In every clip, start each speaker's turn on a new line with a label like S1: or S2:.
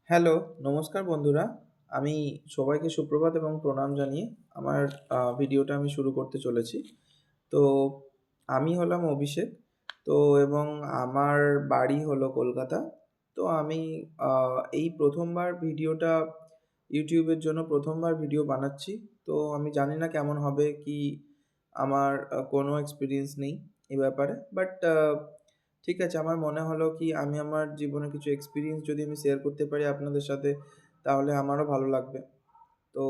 S1: Hello, নমস্কার বন্ধুরা। আমি সবাইকে সুপ্রভাত এবং প্রণাম জানিয়ে আমার ভিডিওটা আমি শুরু করতে চলেছি। তো আমি হলাম অভিষেক। তো এবং আমার বাড়ি হলো কলকাতা। তো আমি আ এই ১ম বার ভিডিওটা ইউটিউবের জন্য ১ম বার ভিডিও বানাচ্ছি। তো আমি জানি না কেমন হবে কি আমার কোনো এক্সপেরিয়েন্স নেই এ ব্যাপারে। বাট ঠিক আছে, আমার মনে হলো কি আমি আমার জীবনের কিছু এক্সপেরিয়েন্স যদি আমি শেয়ার করতে পারি আপনাদের সাথে, তাহলে আমারও ভালো লাগবে। তো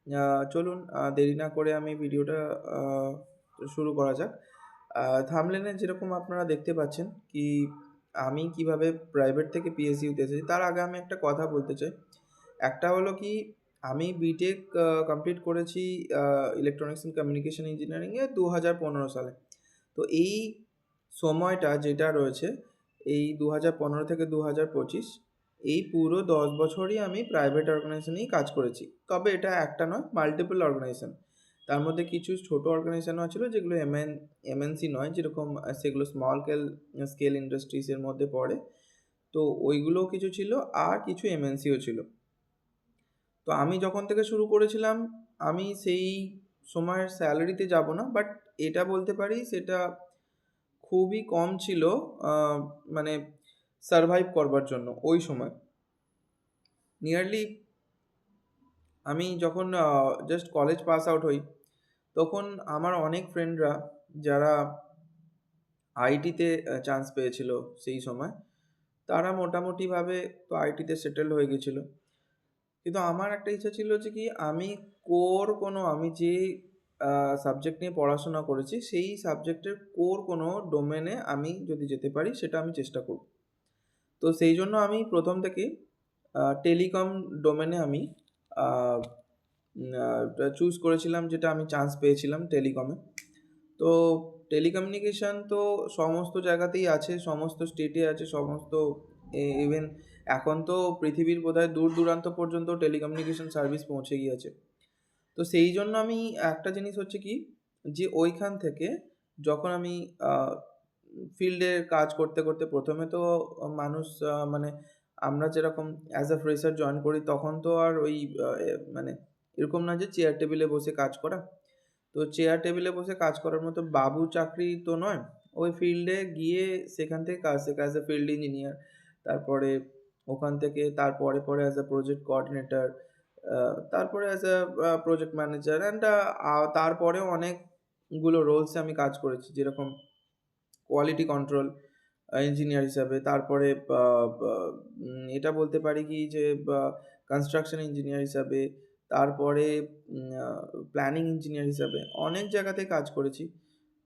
S1: আ চলুন দেরি না করে আমি ভিডিওটা আ শুরু করা যাক। থাম্বনেলে যেরকম আপনারা দেখতে পাচ্ছেন কি আমি কিভাবে প্রাইভেট থেকে পিএসইউতে এসেছি, তার আগে আমি একটা কথা বলতে চাই। একটা হলো কি আমি বিটেক কমপ্লিট করেছি আ ইলেকট্রনিক্স অ্যান্ড কমিউনিকেশন ইঞ্জিনিয়ারিং এ ২০১৫ সালে। তো এই সময়টা যেটা রয়েছে, এই ২০১৫ থেকে ২০২৫ এই পুরো ১০ বছরই আমি প্রাইভেট অর্গানাইজেশনেই কাজ করেছি। তবে এটা একটা নয়, মাল্টিপল অর্গানাইজেশন। তার মধ্যে কিছু ছোট অর্গানাইজেশনও ছিল যেগুলো এমএনসি নয়, যেরকম সেগুলো স্কেল ইন্ডাস্ট্রিজ এর মধ্যে পড়ে। তো ওইগুলোও কিছু ছিল, আর কিছু এমএনসিও ছিল। তো আমি যখন থেকে শুরু করেছিলাম, আমি সেই সময়ের স্যালারিতে যাব না। বাট এটা বলতে পারি সেটা খুবই কম ছিল আ মানে সারভাইভ করবার জন্য ওই সময়। নিয়ারলি আমি যখন জাস্ট কলেজ পাস আউট হই, তখন আমার অনেক ফ্রেন্ডরা যারা আইটিতে চান্স পেয়েছিল সেই সময়, তারা মোটামুটিভাবে তো আইটিতে সেটেল হয়ে গেছিল। কিন্তু আমার একটা ইচ্ছা ছিল যে কি আমি যে আ সাবজেক্ট নিয়ে পড়াশোনা করেছি, সেই সাবজেক্টের কোনো ডোমেনে আমি যদি যেতে পারি সেটা আমি চেষ্টা করব। তো সেই জন্য আমি ১ম থেকেই টেলিকম ডোমেনে আমি আ চুজ করেছিলাম, যেটা আমি চান্স পেয়েছিলাম টেলিকমে। তো টেলিকমিউনিকেশন তো সমস্ত জায়গাতেই আছে, সমস্ত স্টেটে আছে, সমস্ত ইভেন এখন তো পৃথিবীর বোধহয় দূর-দূরান্ত পর্যন্ত টেলিকমিউনিকেশন সার্ভিস পৌঁছে গিয়েছে। তো সেই জন্য আমি একটা জিনিস হচ্ছে কি, যে ওইখান থেকে যখন আমি আ ফিল্ডে কাজ করতে ১ম এ তো মানুষ মানে আমরা যেরকম অ্যাজ আ ফ্রেশার জয়েন করি, তখন তো আর ওই মানে এরকম না যে চেয়ার টেবিলে বসে কাজ করা। তো চেয়ার টেবিলে বসে কাজ করার মতো বাবু চাকরি তো নয়। ওই ফিল্ডে গিয়ে সেখান থেকে কাজ শেখা অ্যাজ এ ফিল্ড ইঞ্জিনিয়ার। তারপরে ওখান থেকে পরে অ্যাজ আ প্রজেক্ট কোঅর্ডিনেটর, আ তারপরে as a project manager and তারপরেও অনেকগুলো রোলসে আমি কাজ করেছি। যেরকম কোয়ালিটি কন্ট্রোল ইঞ্জিনিয়ার হিসাবে। তারপরে বা বা এটা বলতে পারি কি যে কনস্ট্রাকশন ইঞ্জিনিয়ার হিসাবে, তারপরে আ প্ল্যানিং ইঞ্জিনিয়ার হিসাবে অনেক জায়গাতে কাজ করেছি।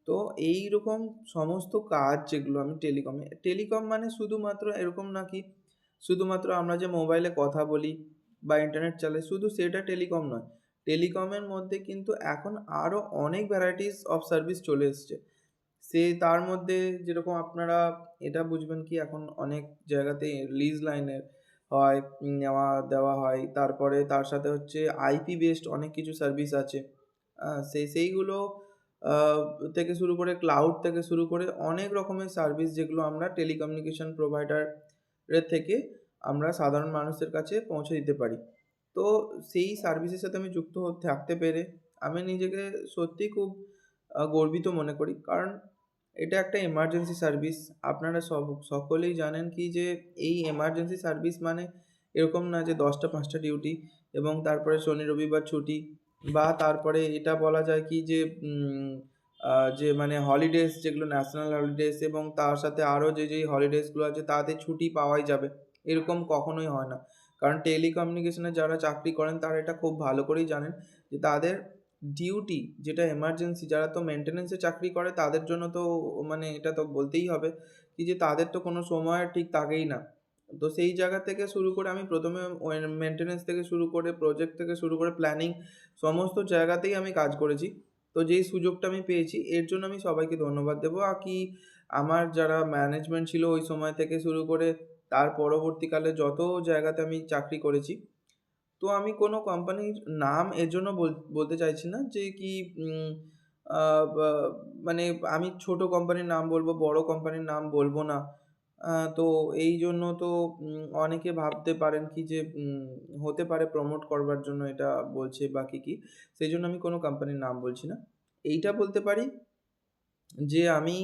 S1: তো এইরকম সমস্ত কাজ যেগুলো আমি টেলিকম মানে শুধুমাত্র এরকম না কি শুধুমাত্র আমরা যে মোবাইলে কথা বলি বা ইন্টারনেট চালাই, শুধু সেটা টেলিকম নয়। টেলিকমের মধ্যে কিন্তু এখন আরো অনেক ভ্যারাইটিস অফ সার্ভিস চলে এসছে। তার মধ্যে যেরকম আপনারা এটা বুঝবেন কি এখন অনেক জায়গাতেই লিজ লাইনের হয়, দেওয়া হয়। তারপরে তার সাথে হচ্ছে আইপি বেসড অনেক কিছু সার্ভিস আছে। সেইগুলো আ থেকে শুরু করে ক্লাউড থেকে শুরু করে অনেক রকমের সার্ভিস, যেগুলো আমরা টেলিকমিউনিকেশন প্রোভাইডার এর থেকে আমরা সাধারণ মানুষের কাছে পৌঁছে দিতে পারি। তো সেই সার্ভিসের সাথে আমি যুক্ত থাকতে পেরে আমি নিজেকে সত্যিই খুব গর্বিত মনে করি। কারণ এটা একটা এমার্জেন্সি সার্ভিস। আপনারা সকলেই জানেন কি যে এই এমার্জেন্সি সার্ভিস মানে এরকম না যে ১০টা ৫টা ডিউটি এবং তারপরে শনি, রবিবার ছুটি, বা তারপরে এটা বলা যায় কি যে উম আ যে মানে হলিডেজ যেগুলো ন্যাশনাল হলিডেজ এবং তার সাথে আরো যেই হলিডেজগুলো আছে তাতে ছুটি পাওয়াই যাবে। এরকম কখনোই হয় না। কারণ টেলিকমিউনিকেশনে যারা চাকরি করেন তারা এটা খুব ভালো করেই জানেন যে তাদের ডিউটি যেটা এমার্জেন্সি, যারা তো মেইনটেন্যান্স এ চাকরি করে তাদের জন্য তো মানে এটা তো বলতেই হবে কি যে তাদের তো কোনো সময় ঠিক থাকেই না। তো সেই জায়গা থেকে শুরু করে আমি ১ম এ মেইনটেন্যান্স থেকে শুরু করে প্রজেক্ট থেকে শুরু করে প্ল্যানিং সমস্ত জায়গাতেই আমি কাজ করেছি। তো যেই সুযোগটা আমি পেয়েছি এর জন্য আমি সবাইকে ধন্যবাদ দেবো। আমার যারা ম্যানেজমেন্ট ছিল ওই সময় থেকে শুরু করে তার পরবর্তীকালে যত জায়গাতে আমি চাকরি করেছি, তো আমি কোনো কোম্পানির নাম এজন্য বলতে চাইছি না যে কি উম আ বা মানে আমি ছোট কোম্পানির নাম বলব, বড় কোম্পানির নাম বলব না। তো এইজন্য তো অনেকে ভাবতে পারেন কি যে হতে পারে প্রমোট করবার জন্য এটা বলছে বা কি। সেইজন্য আমি কোনো কোম্পানির নাম বলছি না। এইটা বলতে পারি যে আমি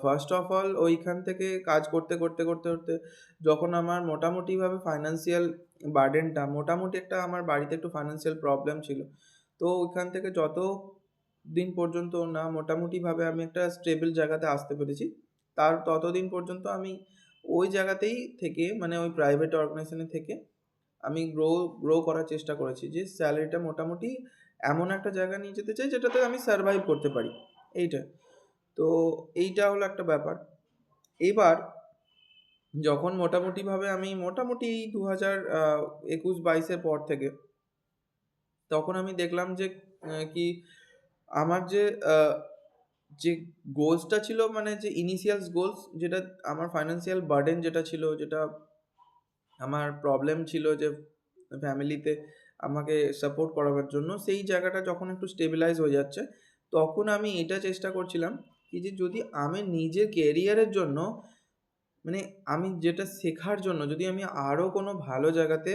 S1: ফার্স্ট অফ অল ওইখান থেকে কাজ করতে যখন আমার মোটামুটিভাবে ফাইন্যান্সিয়াল বার্ডেনটা মোটামুটি একটা আমার বাড়িতে একটু ফাইন্যান্সিয়াল প্রবলেম ছিল। তো ওইখান থেকে যতদিন পর্যন্ত না মোটামুটিভাবে আমি একটা স্টেবল জায়গাতে আসতে পেরেছি, তার ততদিন পর্যন্ত আমি ওই জায়গাতেই থেকে মানে ওই প্রাইভেট অর্গানাইজেশনে থেকে আমি গ্রো করার চেষ্টা করেছি যে স্যালারিটা মোটামুটি এমন একটা জায়গায় নিয়ে যেতে চাই যেটাতে আমি সারভাইভ করতে পারি, এইটা। তো এইটা হলো একটা ব্যাপার। এবার যখন মোটামুটিভাবে আমি মোটামুটি ২০২১-২২ এর পর থেকে তখন আমি দেখলাম যে কি আমার আ যে গোলসটা ছিল মানে যে ইনিশিয়াল গোলস যেটা আমার ফাইন্যান্সিয়াল বার্ডেন যেটা ছিল, যেটা আমার প্রবলেম ছিল যে ফ্যামিলিতে আমাকে সাপোর্ট করাবার জন্য, সেই জায়গাটা যখন একটু স্টেবিলাইজ হয়ে যাচ্ছে, তখন আমি এটা চেষ্টা করছিলাম কি যে যদি আমি নিজের কেরিয়ারের জন্য মানে আমি যেটা শেখার জন্য যদি আমি আরো কোনো ভালো জায়গাতে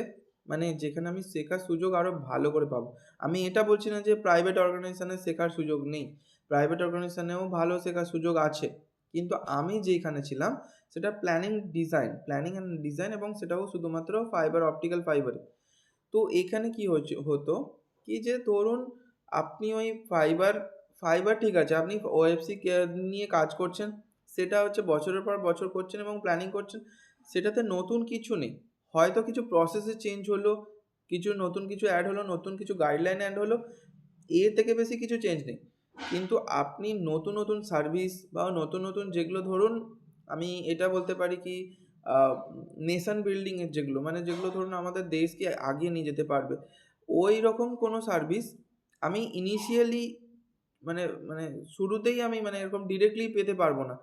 S1: মানে যেখানে আমি শেখার সুযোগ আরো ভালো করে পাবো। আমি এটা বলছি না যে প্রাইভেট অর্গানাইজেশনে শেখার সুযোগ নেই। প্রাইভেট অর্গানাইজেশনেও ভালো শেখার সুযোগ আছে। কিন্তু আমি যেইখানে ছিলাম সেটা প্ল্যানিং অ্যান্ড ডিজাইন এবং সেটাও শুধুমাত্র অপটিক্যাল ফাইবারে। তো এখানে কি হতো কি যে ধরুন আপনি ওই ফাইবার ঠিক আছে, আপনি ওএফসি নিয়ে কাজ করছেন। সেটা হচ্ছে বছরের পর বছর করছেন এবং প্ল্যানিং করছেন। সেটাতে নতুন কিছু নেই। হয়তো কিছু প্রসেসে চেঞ্জ হলো, নতুন কিছু অ্যাড হলো, নতুন কিছু গাইডলাইন অ্যাড হলো। এর থেকে বেশি কিছু চেঞ্জ নেই। কিন্তু আপনি নতুন সার্ভিস বা নতুন যেগুলো ধরুন আমি এটা বলতে পারি কি আ নেশন বিল্ডিং এর যেগুলো মানে যেগুলো ধরুন আমাদের দেশকে আগিয়ে নিয়ে যেতে পারবে। ওইরকম কোনো সার্ভিস আমি ইনিশিয়ালি মানে মানে শুরুতেই আমি মানে এরকম ডিরেক্টলি পেতে পারবো না।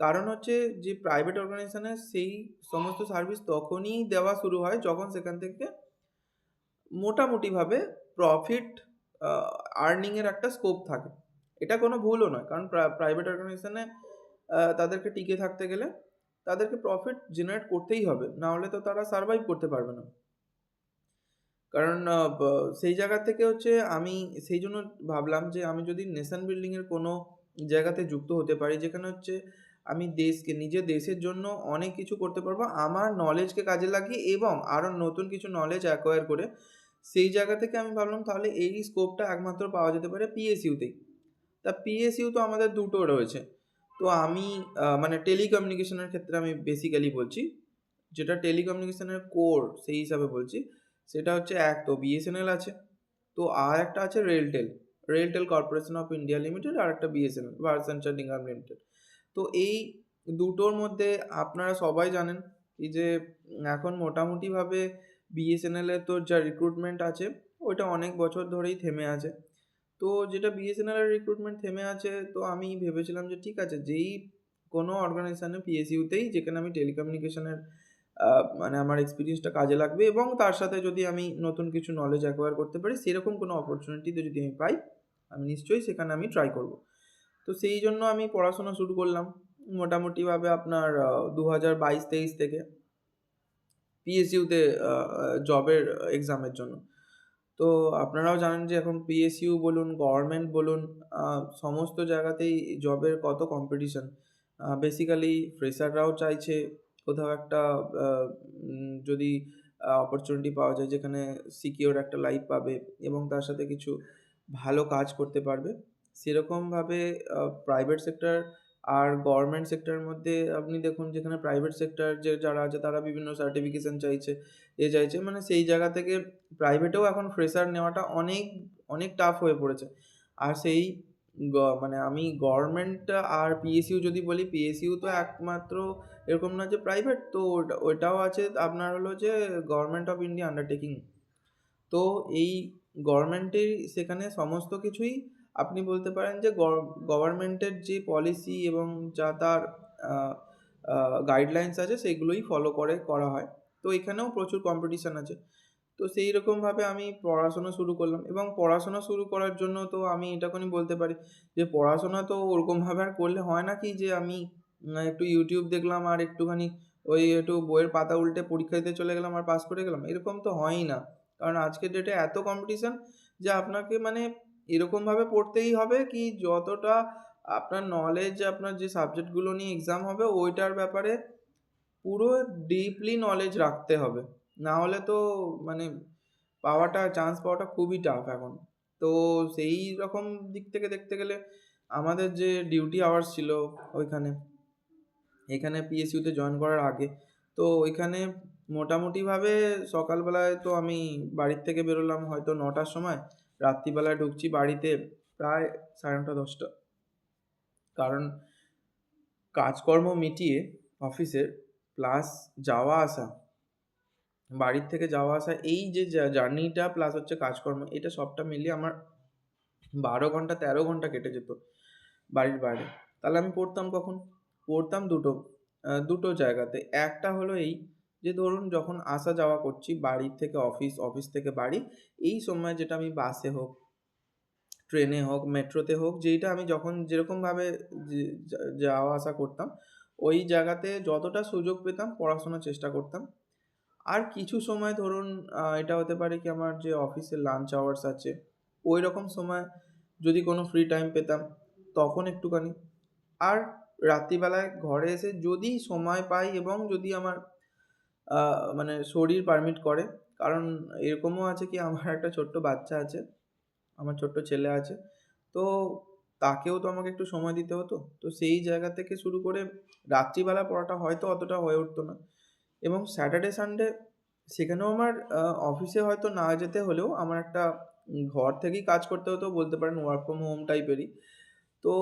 S1: কারণ হচ্ছে যে প্রাইভেট অর্গানাইজেশনে সেই সমস্ত সার্ভিস তখনই দেওয়া শুরু হয় যখন সেখান থেকে মোটামুটিভাবে প্রফিট আ আর্নিং এর একটা স্কোপ থাকে। এটা কোনো ভুলও নয়। কারণ প্রাইভেট অর্গানাইজেশনে তাদেরকে টিকে থাকতে গেলে তাদেরকে প্রফিট জেনারেট করতেই হবে। না হলে তো তারা সারভাইভ করতে পারবে না। কারণ আ ব সেই জায়গা থেকে হচ্ছে আমি সেইজন্য ভাবলাম যে আমি যদি নেশন বিল্ডিং এর কোনো জায়গাতে যুক্ত হতে পারি, যেখানে হচ্ছে আমি নিজের দেশের জন্য অনেক কিছু করতে পারবো। আমার নলেজকে কাজে লাগিয়ে এবং আরো নতুন কিছু নলেজ অ্যাকোয়ার করে, সেই জায়গা থেকে আমি ভাবলাম তাহলে এই স্কোপটা একমাত্র পাওয়া যেতে পারে পিএসইউতেই। তা পিএসইউ তো আমাদের ২ টো রয়েছে। তো আমি মানে টেলিকমিউনিকেশনের ক্ষেত্রে আমি বেসিক্যালি বলছি। যেটা টেলিকমিউনিকেশনের কোর সেই হিসাবে বলছি। সেটা হচ্ছে এক তো বিএসএনএল আছে। তো আরেকটা আছে RailTel corporation of India limited, আরেকটা বিএসএনএল ভারত সঞ্চার নিগম লিমিটেড। তো এই দুটোর মধ্যে আপনারা সবাই জানেন কি যে এখন মোটামুটিভাবে বিএসএনএল এর তো যা রিক্রুটমেন্ট আছে ওইটা অনেক বছর ধরেই থেমে আছে। তো যেটা বিএসএনএল এর রিক্রুটমেন্ট থেমে আছে, তো আমি ভেবেছিলাম যে ঠিক আছে যেই কোনো অর্গানাইজেশনে পিএসইউতেই যেখানে আমি টেলিকমিউনিকেশনের আ মানে আমার এক্সপেরিয়েন্সটা কাজে লাগবে এবং তার সাথে যদি আমি নতুন কিছু নলেজ অ্যাকোয়ার করতে পারি সেরকম কোনো অপরচুনিটিতে যদি আমি পাই, আমি নিশ্চয়ই সেখানে আমি ট্রাই করব। তো সেই জন্য আমি পড়াশোনা শুরু করলাম। মোটামুটিভাবে আপনার ২০২২-২৩ থেকে পিএসইউতে আ আ জবের এক্সামের জন্য। তো আপনারাও জানেন যে এখন পিএসইউ বলুন, গভর্নমেন্ট বলুন, আ সমস্ত জায়গাতেই জবের কত কম্পিটিশন। বেসিক্যালি ফ্রেশাররাও চাইছে কোথাও একটা আ যদি অপরচুনিটি পাওয়া যায় যেখানে সিকিউর একটা লাইফ পাবে এবং তার সাথে কিছু ভালো কাজ করতে পারবে। সেরকমভাবে প্রাইভেট সেক্টর আর গভর্নমেন্ট সেক্টরের মধ্যে আপনি দেখুন যেখানে প্রাইভেট সেক্টর যারা আছে তারা বিভিন্ন সার্টিফিকেশন চাইছে, চাইছে মানে সেই জায়গা থেকে প্রাইভেটেও এখন ফ্রেশার নেওয়াটা অনেক টাফ হয়ে পড়েছে। আর সেই মানে আমি গভর্নমেন্ট আর পিএসইউ যদি বলি, পিএসইউ তো একমাত্র এরকম না যে প্রাইভেট, তো ওটাও আছে আপনার হলো যে গভর্নমেন্ট অফ ইন্ডিয়া আন্ডারটেকিং। তো এই গভর্নমেন্টের সেখানে সমস্ত কিছুই আপনি বলতে পারেন যে গভর্নমেন্টের যে পলিসি এবং যা তার আ আ গাইডলাইনস আছে সেগুলোই ফলো করা হয়। তো এখানেও প্রচুর কম্পিটিশন আছে। তো সেইরকমভাবে আমি পড়াশোনা শুরু করলাম এবং পড়াশোনা শুরু করার জন্য তো আমি এটুকুনি বলতে পারি যে পড়াশোনা তো ওরকমভাবে আর করলে হয় না কি যে আমি একটু YouTube দেখলাম আর একটুখানি ওই একটু বইয়ের পাতা উল্টে পরীক্ষা দিতে চলে গেলাম আর পাস করে গেলাম, এরকম তো হয়ই না। কারণ আজকের ডেটে এত কম্পিটিশন যে আপনাকে মানে এরকমভাবে পড়তেই হবে কি যতটা আপনার নলেজ, আপনার যে সাবজেক্টগুলো নিয়ে এক্সাম হবে ওইটার ব্যাপারে পুরো ডিপলি নলেজ রাখতে হবে। না হলে তো মানে চান্স পাওয়াটা খুবই টাফ এখন। তো সেই রকম দিক থেকে দেখতে গেলে আমাদের যে ডিউটি আওয়ার্স ছিল ওইখানে, এখানে পিএসইউতে জয়েন করার আগে, তো ওইখানে মোটামুটিভাবে সকালবেলায় তো আমি বাড়ির থেকে বেরোলাম হয়তো ৯টার সময়, রাত্রিবেলায় ঢুকছি বাড়িতে প্রায় ৯:৩০ ১০টা। কারণ কাজকর্ম মিটিয়ে অফিসের প্লাস যাওয়া আসা, বাড়ির থেকে যাওয়া আসা, এই যে জার্নিটা প্লাস হচ্ছে কাজকর্ম, এটা সবটা মিলিয়ে আমার ১২ ঘন্টা ১৩ ঘন্টা কেটে যেত বাড়ির বাইরে। তাহলে আমি পড়তাম কখন? পড়তাম দুটো জায়গাতে। একটা হলো এই যে ধরুন যখন আসা যাওয়া করছি বাড়ি থেকে অফিস, অফিস থেকে বাড়ি, এই সময় যেটা আমি বাসে হোক, ট্রেনে হোক, মেট্রোতে হোক, যেইটা আমি যখন যেরকমভাবে যে যাওয়া আসা করতাম, ওই জায়গাতে যতটা সুযোগ পেতাম পড়াশোনার চেষ্টা করতাম। আর কিছু সময় ধরুন এটা হতে পারে কি আমার যে অফিসের লাঞ্চ আওয়ার্স আছে, ওইরকম সময় যদি কোনো ফ্রি টাইম পেতাম তখন একটুখানি। আর রাত্রিবেলায় ঘরে এসে যদি সময় পাই এবং যদি আমার মানে শরীর পারমিট করে, কারণ এরকমও আছে কি আমার একটা ছোট্ট বাচ্চা আছে, আমার ছোট্ট ছেলে আছে। তো তাকেও তো আমাকে একটু সময় দিতে হতো। তো সেই জায়গা থেকে শুরু করে রাত্রিবেলা পড়াটা হয়তো অতটা হয়ে উঠতো না। এবং স্যাটারডে, সানডে সেখানেও আমার অফিসে হয়তো না যেতে হলেও আমার একটা ঘর থেকেই কাজ করতে হতো, বলতে পারেন ওয়ার্ক ফ্রম হোম টাইপেরই। তো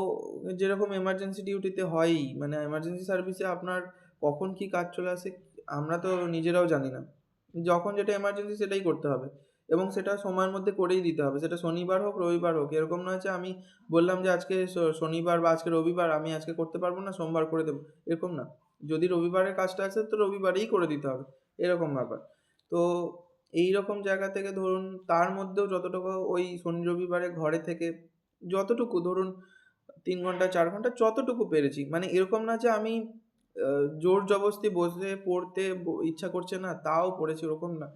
S1: যেরকম এমার্জেন্সি ডিউটিতে হয়ই, মানে এমার্জেন্সি সার্ভিসে আপনার কখন কী কাজ চলে আসে আমরা তো নিজেরাও জানি না। যখন যেটা এমার্জেন্সি সেটাই করতে হবে এবং সেটা সময়ের মধ্যে করেই দিতে হবে। সেটা শনিবার হোক, রবিবার হোক। এরকম নয় যে আমি বললাম যে আজকে শনিবার বা আজকে রবিবার আমি আজকে করতে পারব না, সোমবার করে দেবো, এরকম না। যদি রবিবারের কাজটা আছে তো রবিবারেই করে দিতে হবে, এরকম ব্যাপার। তো এইরকম জায়গা থেকে ধরুন তার মধ্যেও যতটুকু ওই শনি রবিবারে ঘরে থেকে যতটুকু ধরুন ৩ ঘন্টা ৪ ঘন্টা যতটুকু পেরেছি। মানে এরকম না যে আমি আ জোর জবরদস্তি বসে পড়তে ইচ্ছা করছে না তাও পড়েছি, ওরকম না।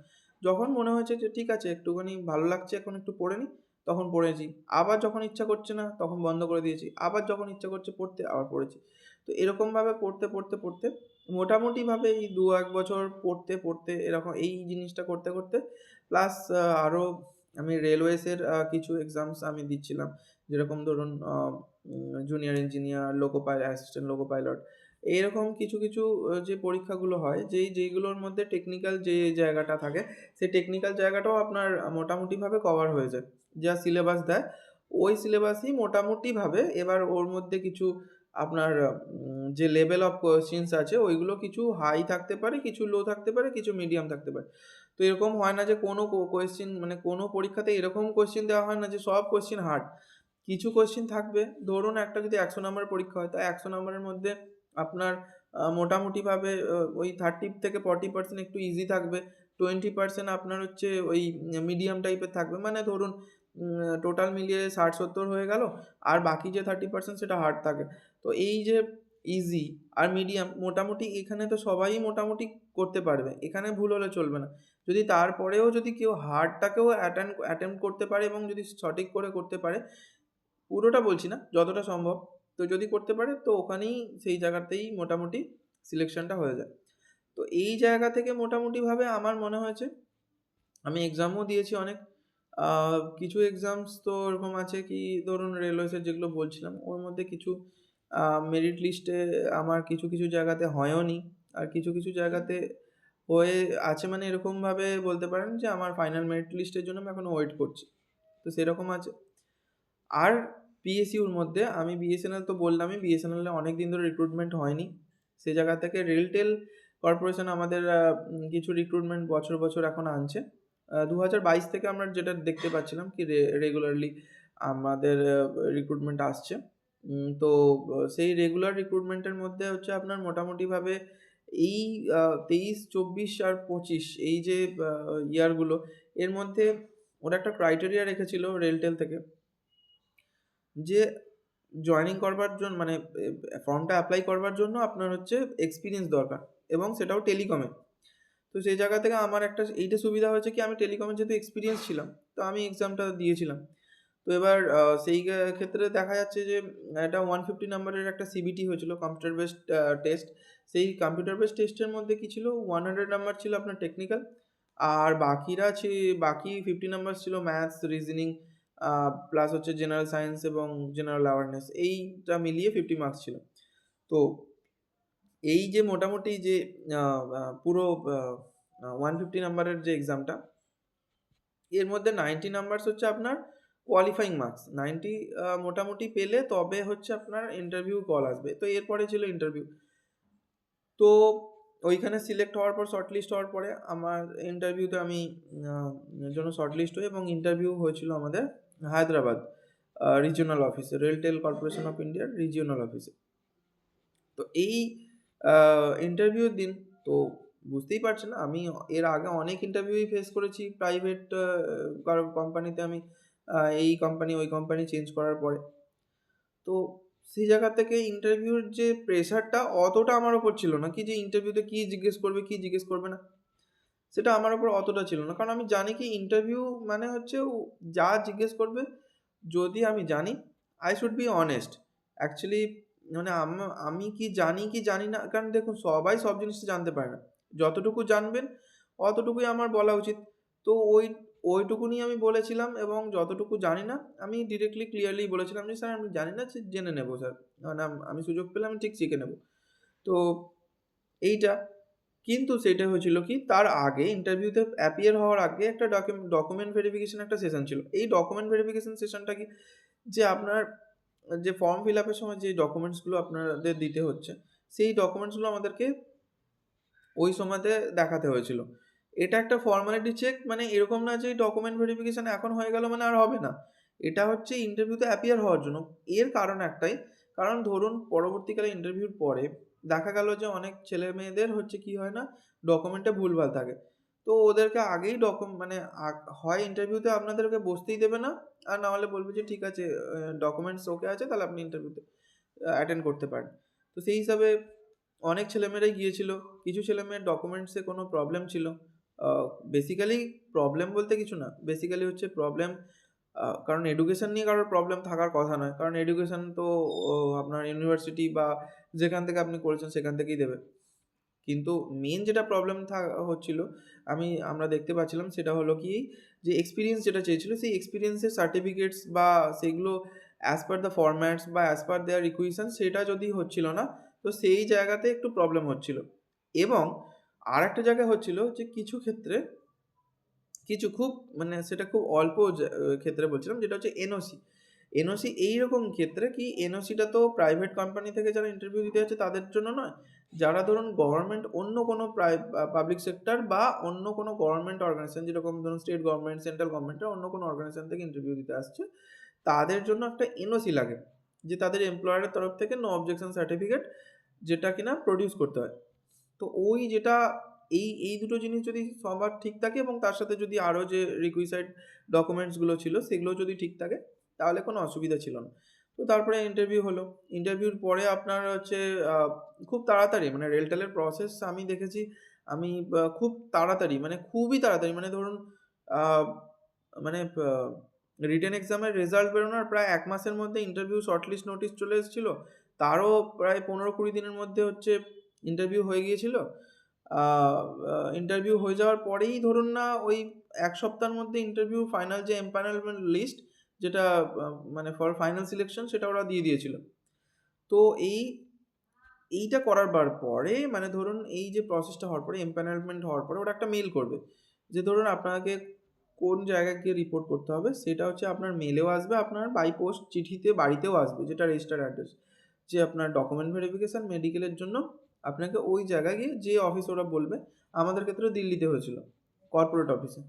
S1: যখন মনে হয়েছে যে ঠিক আছে একটুখানি ভালো লাগছে এখন একটু পড়ে নিই, তখন পড়েছি। আবার যখন ইচ্ছা করছে না তখন বন্ধ করে দিয়েছি। আবার যখন ইচ্ছা করছে পড়তে আবার পড়েছি। তো এরকমভাবে পড়তে মোটামুটিভাবে এই ২-১ বছর পড়তে এরকম এই জিনিসটা করতে প্লাস আরও আমি রেলওয়েজের কিছু এক্সামস আমি দিচ্ছিলাম। যেরকম ধরুন junior engineer, assistant loco pilot, এরকম কিছু যে পরীক্ষাগুলো হয় যেইগুলোর মধ্যে টেকনিক্যাল যে জায়গাটা থাকে, সেই টেকনিক্যাল জায়গাটাও আপনার মোটামুটিভাবে কভার হয়ে যায়। যা সিলেবাস দেয়, ওই সিলেবাসই মোটামুটিভাবে এবার ওর মধ্যে কিছু আপনার যে লেভেল অফ কোয়েশ্চেনস আছে ওইগুলো কিছু হাই থাকতে পারে, কিছু লো থাকতে পারে, কিছু মিডিয়াম থাকতে পারে। তো এরকম হয় না যে কোনো কোয়েশ্চেন মানে কোনো পরীক্ষাতে এরকম কোয়েশ্চেন দেওয়া হয় না যে সব কোয়েশ্চেন হার্ড। কিছু কোয়েশ্চেন থাকবে, ধরুন একটা যদি ১০০ নম্বরের পরীক্ষা হয়, তো ১০০ নম্বরের মধ্যে আপনার মোটামুটিভাবে ওই 30 থেকে 40% একটু ইজি থাকবে। 20% আপনার হচ্ছে ওই মিডিয়াম টাইপের থাকবে। মানে ধরুন টোটাল মিলিয়ে ৬০-৭০ হয়ে গেল। আর বাকি যে 30% সেটা হার্ড থাকে। তো এই যে ইজি আর মিডিয়াম মোটামুটি এখানে তো সবাই মোটামুটি করতে পারবে। এখানে ভুল হলে চলবে না। যদি তারপরেও যদি কেউ হার্ডটাকেও অ্যাটেম্প্ট করতে পারে এবং যদি সঠিক করে করতে পারে, পুরোটা বলছি না, যতটা সম্ভব। তো যদি করতে পারে তো ওখানেই সেই জায়গাতেই মোটামুটি সিলেকশনটা হয়ে যায়। তো এই জায়গা থেকে মোটামুটিভাবে আমার মনে হয়েছে আমি এক্সামও দিয়েছি অনেক। আ কিছু এক্সামস তো ওরকম আছে কি ধরুন রেলওয়েজের যেগুলো বলছিলাম ওর মধ্যে কিছু আ মেরিট লিস্টে আমার কিছু জায়গাতে হয়ওনি। আর কিছু জায়গাতে হয়ে আছে, মানে এরকমভাবে বলতে পারেন যে আমার ফাইনাল মেরিট লিস্টের জন্য আমি এখনো ওয়েট করছি। তো সেরকম আছে। আর পিএসইউর মধ্যে আমি বিএসএনএল তো বললামই, বিএসএনএল এ অনেক দিন ধরে রিক্রুটমেন্ট হয়নি। সে জায়গা থেকে রেলটেল কর্পোরেশন আমাদের কিছু রিক্রুটমেন্ট বছর এখন আনছে। ২০২২ থেকে আমরা যেটা দেখতে পাচ্ছিলাম কি রেগুলারলি আমাদের রিক্রুটমেন্ট আসছে। তো সেই রেগুলার রিক্রুটমেন্টের মধ্যে হচ্ছে আপনার মোটামুটিভাবে এই ২৩, ২৪ আর ২৫ এই যে ইয়ারগুলো, এর মধ্যে ওরা একটা ক্রাইটেরিয়া রেখেছিল রেলটেল থেকে যে জয়েনিং করবার মানে ফর্মটা এপ্লাই করবার জন্য আপনার হচ্ছে এক্সপেরিয়েন্স দরকার। এবং সেটাও টেলিকমে। তো সেই জায়গা থেকে আমার একটা এইটা সুবিধা হয়েছে কি, আমি টেলিকমে যেহেতু এক্সপিরিয়েন্স ছিলাম, তো আমি এক্সামটা দিয়েছিলাম। তো এবার সেই ক্ষেত্রে দেখা যাচ্ছে যে একটা 150 নাম্বারের একটা সিবিটি হয়েছিল, কম্পিউটার বেসড টেস্ট। সেই কম্পিউটার বেসড টেস্টের মধ্যে কি ছিল, 100 নাম্বার ছিল আপনার টেকনিক্যাল, আর বাকি 50 নাম্বার ছিল ম্যাথস, রিজনিং, প্লাস হচ্ছে জেনারেল সায়েন্স এবং জেনারেল অ্যাওয়ারনেস, এইটা মিলিয়ে 50 মার্কস ছিল। তো এই যে মোটামুটি যে পুরো 150 নাম্বারের যে এক্সামটা, এর মধ্যে 90 নাম্বারস হচ্ছে আপনার কোয়ালিফাইং মার্কস। 90 মোটামুটি পেলে তবে হচ্ছে আপনার ইন্টারভিউ কল আসবে। তো এরপরে ছিল ইন্টারভিউ। তো ওইখানে সিলেক্ট হওয়ার পর, শর্টলিস্ট হওয়ার পরে আমার ইন্টারভিউতে আমি জন্য শর্টলিস্ট হই, এবং ইন্টারভিউ হয়েছিল আমাদের হায়দ্রাবাদ রিজিওনাল অফিসে, রেলটেল কর্পোরেশন অফ ইন্ডিয়ার রিজিওনাল অফিসে। তো এই ইন্টারভিউর দিন তো বুঝতেই পারছেন, আমি এর আগে অনেক ইন্টারভিউই ফেস করেছি প্রাইভেট কোম্পানিতে। আমি এই কোম্পানি ওই কোম্পানি চেঞ্জ করার পরে, তো সেই জায়গা থেকে ইন্টারভিউর যে প্রেশারটা অতটা আমার ওপর ছিল না, কি যে ইন্টারভিউতে কী জিজ্ঞেস করবে কী জিজ্ঞেস করবে না, সেটা আমার ওপর অতটা ছিল না। কারণ আমি জানি কি ইন্টারভিউ মানে হচ্ছে যা জিজ্ঞেস করবে, যদি আমি জানি, I should be honest. Actually মানে আমি কি জানি না, কারণ দেখুন সবাই সব জিনিসটা জানতে পারে না। যতটুকু জানবেন অতটুকুই আমার বলা উচিত। তো ওইটুকুনি আমি বলেছিলাম, এবং যতটুকু জানি না আমি ডিরেক্টলি ক্লিয়ারলি বলেছিলাম যে, "স্যার আমি জানি না, জেনে নেবো স্যার। মানে আমি সুযোগ পেলে আমি ঠিক শিখে নেবো।" তো এইটা। কিন্তু সেটা হয়েছিল কি, তার আগে ইন্টারভিউতে অ্যাপিয়ার হওয়ার আগে একটা ডকুমেন্ট ভেরিফিকেশন একটা সেশন ছিল। এই ডকুমেন্ট ভেরিফিকেশন সেশনটা কি, যে আপনার যে ফর্ম ফিল আপের সময় যে ডকুমেন্টসগুলো আপনাদের দিতে হচ্ছে, সেই ডকুমেন্টসগুলো আমাদেরকে ওই সময়তে দেখাতে হয়েছিল। এটা একটা ফর্মালিটি চেক, মানে এরকম না যে ডকুমেন্ট ভেরিফিকেশন এখন হয়ে গেল মানে আর হবে না। এটা হচ্ছে ইন্টারভিউতে অ্যাপিয়ার হওয়ার জন্য। এর কারণ একটাই, কারণ ধরুন পরবর্তীকালে ইন্টারভিউর পরে দেখা গেল যে অনেক ছেলেমেয়েদের হচ্ছে কি হয় না, ডকুমেন্টে ভুলভাল থাকে। তো ওদেরকে আগেই মানে হয় ইন্টারভিউতে আপনাদেরকে বসতেই দেবে না, আর না হলে বলবে যে ঠিক আছে ডকুমেন্টস ওকে আছে, তাহলে আপনি ইন্টারভিউতে অ্যাটেন্ড করতে পারেন। তো সেই হিসাবে অনেক ছেলেমেয়েরাই গিয়েছিল। কিছু ছেলেমেয়ের ডকুমেন্টসে কোনো প্রবলেম ছিল। বেসিক্যালি প্রবলেম বলতে কিছু না। বেসিক্যালি হচ্ছে প্রবলেম, কারণ এডুকেশন নিয়ে কারোর প্রবলেম থাকার কথা নয়। কারণ এডুকেশন তো আপনার ইউনিভার্সিটি বা যেখান থেকে আপনি করেছেন সেখান থেকেই দেবে। কিন্তু মেইন যেটা প্রবলেম হচ্ছিল, আমরা দেখতে পাচ্ছিলাম, সেটা হলো কি, যে এক্সপেরিয়েন্স যেটা চেয়েছিল, সেই এক্সপেরিয়েন্সের সার্টিফিকেটস বা সেগুলো অ্যাজ পার দ্য ফরম্যাটস বা অ্যাজ পার দেয়ার রিকুয়েশনস সেটা যদি হচ্ছিল না, তো সেই জায়গাতে একটু প্রবলেম হচ্ছিল। এবং আরেকটা জায়গায় হচ্ছিল যে কিছু ক্ষেত্রে, কিছু খুব মানে সেটা খুব অল্প ক্ষেত্রে বলছিলাম, যেটা হচ্ছে এনওসি। এনওসি এইরকম ক্ষেত্রে কি, এনওসিটা তো প্রাইভেট কোম্পানি থেকে যারা ইন্টারভিউ দিতে যাচ্ছে তাদের জন্য নয়। যারা ধরুন গভর্নমেন্ট অন্য কোনো পাবলিক সেক্টর বা অন্য কোনো গভর্নমেন্ট অর্গানাইজেশন, যেরকম ধরুন স্টেট গভর্নমেন্ট, সেন্ট্রাল গভর্নমেন্টের অন্য কোনো অর্গানাইজেশন থেকে ইন্টারভিউ দিতে আসছে, তাদের জন্য একটা এনওসি লাগে, যে তাদের এমপ্লয়ারের তরফ থেকে নো অবজেকশন সার্টিফিকেট, যেটা কিনা প্রডিউস করতে হয়। তো ওই যেটা এই দুটো জিনিস যদি সবার ঠিক থাকে, এবং তার সাথে যদি আরও যে রিকুইসাইড ডকুমেন্টসগুলো ছিল সেগুলো যদি ঠিক থাকে, তাহলে কোনো অসুবিধা ছিল না। তো তারপরে ইন্টারভিউ হলো। ইন্টারভিউর পরে আপনার হচ্ছে খুব তাড়াতাড়ি, মানে রেলটেলের প্রসেস আমি দেখেছি, আমি খুব তাড়াতাড়ি, মানে খুবই তাড়াতাড়ি, মানে ধরুন মানে রিটেন এক্সামের রেজাল্ট বেরোনোর প্রায় 1 মাসের মধ্যে ইন্টারভিউ শর্টলিস্ট নোটিশ চলে এসেছিল। তারও প্রায় 15-20 দিনের মধ্যে হচ্ছে ইন্টারভিউ হয়ে গিয়েছিল। ইন্টারভিউ হয়ে যাওয়ার পরেই ধরুন না ওই 1 সপ্তাহের মধ্যে ইন্টারভিউ ফাইনাল যে এমপ্যানেলমেন্ট লিস্ট, যেটা মানে ফর ফাইনাল সিলেকশন, সেটা ওরা দিয়ে দিয়েছিল। তো এইটা করার পরে, মানে ধরুন এই যে প্রসেসটা হওয়ার পরে, এমপ্যানেলমেন্ট হওয়ার পরে ওরা একটা মেইল করবে, যে ধরুন আপনাকে কোন জায়গায় গিয়ে রিপোর্ট করতে হবে, সেটা হচ্ছে আপনার মেলেও আসবে, আপনার বাই পোস্ট চিঠিতে বাড়িতেও আসবে, যেটা রেজিস্টার্ড অ্যাড্রেস, যে আপনার ডকুমেন্ট ভেরিফিকেশান মেডিকেলের জন্য আপনাকে ওই জায়গায় গিয়ে, যে অফিস ওরা বলবে, আমাদের ক্ষেত্রে দিল্লিতে হয়েছিল, কর্পোরেট অফিসে।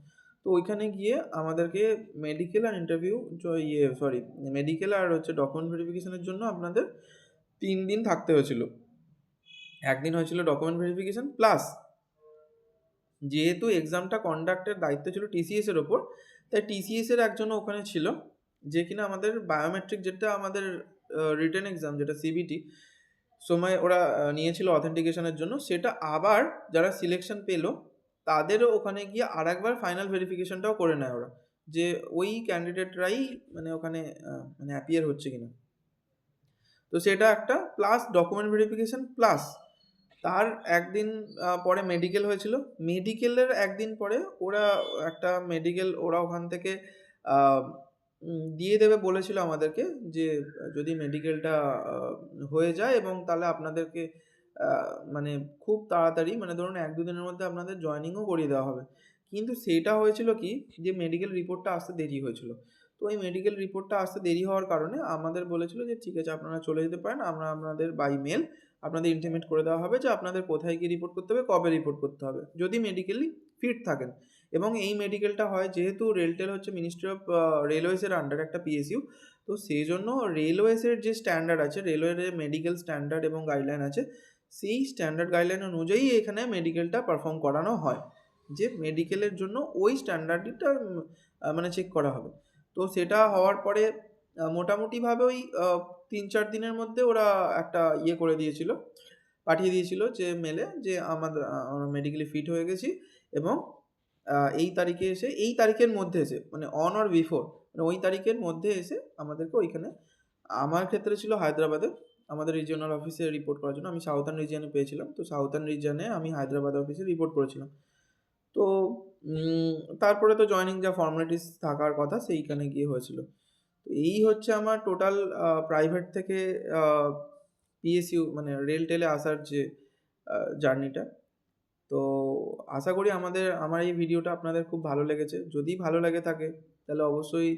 S1: তো ওইখানে গিয়ে আমাদেরকে মেডিকেল আর ইন্টারভিউ, মেডিকেল আর হচ্ছে ডকুমেন্ট ভেরিফিকেশানের জন্য আপনাদের 3 দিন থাকতে হয়েছিল। একদিন হয়েছিল ডকুমেন্ট ভেরিফিকেশান, প্লাস যেহেতু এক্সামটা কন্ডাক্টের দায়িত্ব ছিল টিসিএসের ওপর, তাই টিসিএসের একজনও ওখানে ছিল, যে কিনা আমাদের বায়োমেট্রিক, যেটা আমাদের রিটেন এক্সাম, যেটা সিবিটি, সময় ওরা নিয়েছিল অথেন্টিকেশনের জন্য, সেটা আবার যারা সিলেকশন পেল তাদেরও ওখানে গিয়ে আরেকবার ফাইনাল ভেরিফিকেশনটাও করে নেয় ওরা, যে ওই ক্যান্ডিডেটরাই মানে ওখানে মানে অ্যাপিয়ার হচ্ছে কিনা। তো সেটা একটা, প্লাস ডকুমেন্ট ভেরিফিকেশন, প্লাস তার একদিন পরে মেডিকেল হয়েছিল। মেডিকেলের একদিন পরে ওরা একটা মেডিকেল ওরা ওখান থেকে দিয়ে দেবে বলেছিল আমাদেরকে, যে যদি মেডিকেলটা হয়ে যায় এবং তাহলে আপনাদেরকে মানে খুব তাড়াতাড়ি, মানে ধরুন 1-2 দিনের মধ্যে আপনাদের জয়েনিংও করিয়ে দেওয়া হবে। কিন্তু সেটা হয়েছিল কি, যে মেডিকেল রিপোর্টটা আসতে দেরি হয়েছিল। তো এই মেডিকেল রিপোর্টটা আসতে দেরি হওয়ার কারণে আমাদের বলেছিল যে ঠিক আছে আপনারা চলে যেতে পারেন, আমরা আপনাদের বাই মেল আপনাদের ইন্টিমেট করে দেওয়া হবে যে আপনাদের কোথায় গিয়ে রিপোর্ট করতে হবে, কবে রিপোর্ট করতে হবে, যদি মেডিকেলি ফিট থাকেন। এবং এই মেডিকেলটা হয়, যেহেতু রেলটেল হচ্ছে মিনিস্ট্রি অফ রেলওয়েজের আন্ডারে একটা পিএসইউ, তো সেই জন্য রেলওয়েজের যে স্ট্যান্ডার্ড আছে, রেলওয়ের মেডিকেল স্ট্যান্ডার্ড এবং গাইডলাইন আছে, সেই স্ট্যান্ডার্ড গাইডলাইন অনুযায়ী এখানে মেডিকেলটা পারফর্ম করানো হয়, যে মেডিকেলের জন্য ওই স্ট্যান্ডার্ডটা মানে চেক করা হবে। তো সেটা হওয়ার পরে মোটামুটিভাবে ওই 3-4 দিনের মধ্যে ওরা একটা ইয়ে করে দিয়েছিল, পাঠিয়ে দিয়েছিল যে মেলে, যে আমরা মেডিকেলি ফিট হয়ে গেছি এবং এই তারিখে এসে, এই তারিখের মধ্যে এসে, মানে অন অর বিফোর, মানে ওই তারিখের মধ্যে এসে আমাদেরকে ওইখানে, আমার ক্ষেত্রে ছিল হায়দ্রাবাদে আমাদের রিজিওনাল অফিসে রিপোর্ট করার জন্য। আমি সাউথার্ন রিজিয়নে পেয়েছিলাম, তো সাউথার্ন রিজিয়নে আমি হায়দ্রাবাদ অফিসে রিপোর্ট করেছিলাম। তো তারপরে তো জয়েনিং যা ফর্মালিটিস থাকার কথা সেইখানে গিয়ে হয়েছিল। তো এই হচ্ছে আমার টোটাল প্রাইভেট থেকে পিএসইউ মানে রেলটেলে আসার যে জার্নিটা। তো আশা করি আমার এই ভিডিওটা আপনাদের খুব ভালো লেগেছে। যদি ভালো লেগে থাকে তাহলে অবশ্যই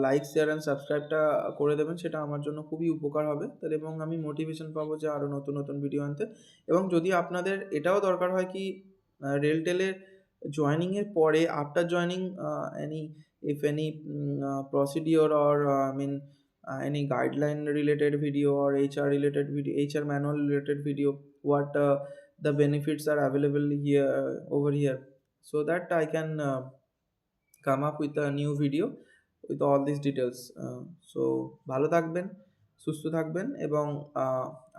S1: লাইক, শেয়ার অ্যান্ড সাবস্ক্রাইবটা করে দেবেন, সেটা আমার জন্য খুবই উপকার হবে তাহলে, এবং আমি মোটিভেশন পাবো যে আরও নতুন নতুন ভিডিও আনতে। এবং যদি আপনাদের এটাও দরকার হয় কি রেলটেলের জয়েনিংয়ের পরে, after joining, any if any procedure or I mean any guideline related video or HR related video, HR manual related video, what the benefits are available here over here, so that I can come up with a new video with all these details. So ভালো থাকবেন, সুস্থ থাকবেন, এবং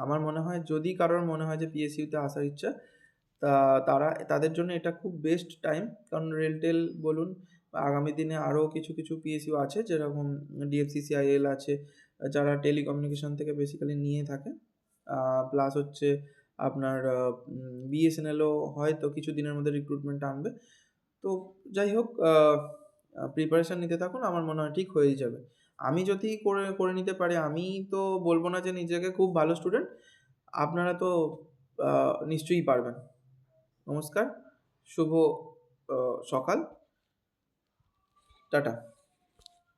S1: আমার মনে হয় যদি কারোর মনে হয় যে পিএসইউতে আসার ইচ্ছা, তাদের জন্য এটা খুব বেস্ট টাইম। কারণ রেলটেল বলুন, আগামী দিনে আরও কিছু কিছু পিএসইউ আছে, যেরকম ডিএফসিসিআইএল আছে, যারা টেলিকমিউনিকেশন থেকে বেসিক্যালি নিয়ে থাকে, প্লাস হচ্ছে আপনার বিএসএনএলও হয়তো কিছু দিনের মধ্যে রিক্রুটমেন্ট আনবে। তো যাই হোক, প্রিপারেশান নিতে থাকুন, আমার মনে হয় ঠিক হয়েই যাবে। আমি যদি করে নিতে পারি, আমি তো বলবো না যে নিজেকে খুব ভালো স্টুডেন্ট, আপনারা তো নিশ্চয়ই পারবেন। নমস্কার, শুভ সকাল, টাটা।